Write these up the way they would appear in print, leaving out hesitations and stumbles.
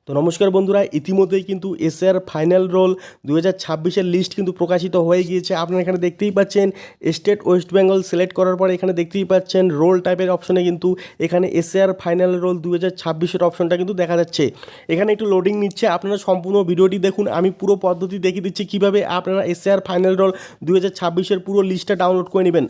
তো নমস্কার বন্ধুরা, ইতিমধ্যেই কিন্তু এসআর ফাইনাল রোল 2026-এর লিস্ট কিন্তু প্রকাশিত হয়ে গিয়েছে। আপনারা এখানে দেখতেই পাচ্ছেন স্টেট ওয়েস্ট বেঙ্গল সিলেক্ট করার পরে এখানে দেখতেই পাচ্ছেন রোল টাইপের অপশনে কিন্তু এখানে এসআর ফাইনাল রোল 2026-এর অপশনটা কিন্তু দেখা যাচ্ছে। এখানে একটু লোডিং নিচ্ছে, আপনারা সম্পূর্ণ ভিডিওটি দেখুন। আমি পুরো পদ্ধতি দেখিয়ে দিচ্ছি কীভাবে আপনারা এসআর ফাইনাল রোল 2026-এর পুরো লিস্টটা ডাউনলোড করে নেবেন।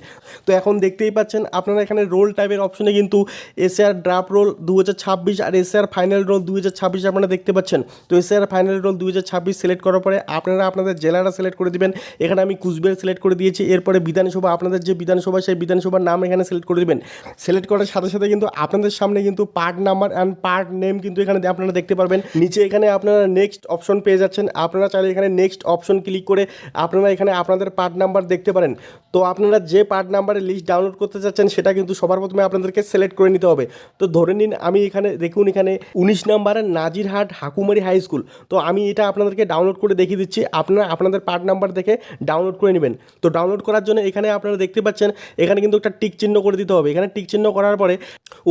তো এখন দেখতেই পাচ্ছেন আপনারা এখানে রোল টাইপের অপশনে কিন্তু এসআর ড্রাফট রোল 2026 আর এসআর ফাইনাল রোল 2026 আপনারা দেখতে পাচ্ছেন। তো এসআর ফাইনাল রোল 2026 সিলেক্ট করার পরে আপনারা আপনাদের জেলাটা সিলেক্ট করে দিবেন। এখানে আমি কুচবিহার সিলেক্ট করে দিয়েছি। এরপরে বিধানসভা, আপনাদের যে বিধানসভা সেই বিধানসভার নাম এখানে সিলেক্ট করে দিবেন। সিলেক্ট করার সাথে সাথে কিন্তু আপনাদের সামনে কিন্তু part number and part name কিন্তু এখানে আপনারা দেখতে পারবেন। নিচে এখানে আপনারা নেক্সট অপশন পেয়ে যাচ্ছেন। আপনারা চাইলে এখানে নেক্সট অপশন ক্লিক করে আপনারা এখানে আপনাদের পার্ট নাম্বার দেখতে পারেন। তো আপনারা যে পার্ট নাম্বারের লিস্ট ডাউনলোড করতে চাচ্ছেন সেটা কিন্তু সবার প্রথমে আপনাদেরকে সিলেক্ট করে নিতে হবে। তো ধরে নিন আমি এখানে দেখুন, এখানে 19 নম্বরের নাজিরহাট হাকুমারি হাই স্কুল। তো আমি এটা আপনাদেরকে ডাউনলোড করে দেখিয়ে দিচ্ছি, আপনারা আপনাদের পার্ট নাম্বার দেখে ডাউনলোড করে নেবেন। তো ডাউনলোড করার জন্য এখানে আপনারা দেখতে পাচ্ছেন এখানে কিন্তু একটা টিক চিহ্ন করে দিতে হবে। এখানে টিক চিহ্ন করার পরে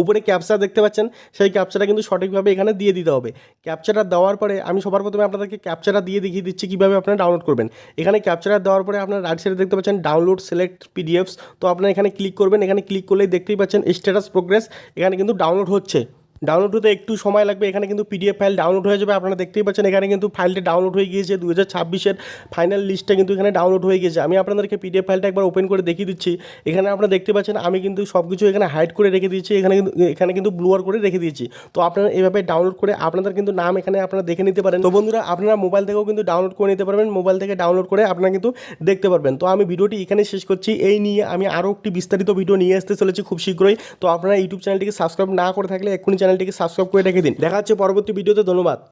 উপরে ক্যাপচা দেখতে পাচ্ছেন, সেই ক্যাপচাটা কিন্তু সঠিকভাবে এখানে দিয়ে দিতে হবে। ক্যাপচাটা দেওয়ার পরে আমি সবার প্রথমে আপনাদেরকে ক্যাপচাটা দিয়ে দেখিয়ে দিচ্ছি কীভাবে আপনারা ডাউনলোড করবেন। এখানে ক্যাপচাটা দেওয়ার পরে আপনারা রাইট সাইডে দেখতে পাচ্ছেন ডাউনলোড সিলেক্ট পিডিএফস। তো আপনারা এখানে ক্লিক করবেন। এখানে ক্লিক করলেই দেখতেই পাচ্ছেন স্ট্যাটাস প্রোগ্রেস এখানে কিন্তু ডাউনলোড হচ্ছে। ডাউনলোড হতে একটু সময় লাগবে। এখানে কিন্তু পিডিএফ ফাইল ডাউনলোড হয়ে যাবে। আপনারা দেখতেই পাচ্ছেন এখানে কিন্তু ফাইলটা ডাউনলোড হয়ে গিয়েছে। 2026-এর ফাইনাল লিস্টটা কিন্তু এখানে ডাউনলোড হয়ে গিয়েছে। আমি আপনাদেরকে পিডিএফ ফাইলটা একবার ওপেন করে দেখিয়ে দিচ্ছি। এখানে আপনারা দেখতে পাচ্ছেন আমি কিন্তু সব কিছু এখানে হাইড করে রেখে দিয়েছি। এখানে কিন্তু ব্লুয়ার করে রেখে দিয়েছি। তো আপনারা এইভাবে ডাউনলোড করে আপনাদের কিন্তু নাম এখানে আপনারা দেখে নিতে পারেন। তো বন্ধুরা, আপনারা মোবাইল থেকেও কিন্তু ডাউনলোড করে নিতে পারবেন। মোবাইল থেকে ডাউনলোড করে আপনারা কিন্তু দেখতে পারবেন। তো আমি ভিডিওটি এখানে শেষ করছি। এই নিয়ে আমি আরও একটি বিস্তারিত ভিডিও নিয়ে আসতে চলেছি খুব শীঘ্রই। তো আপনারা ইউটিউব চ্যানেলটিকে সাবস্ক্রাইব না করে থাকলে এক্ষুনি চ্যানেলটিকে সাবস্ক্রাইব করে রেখে দিন। দেখা হচ্ছে পরবর্তী ভিডিওতে। ধন্যবাদ।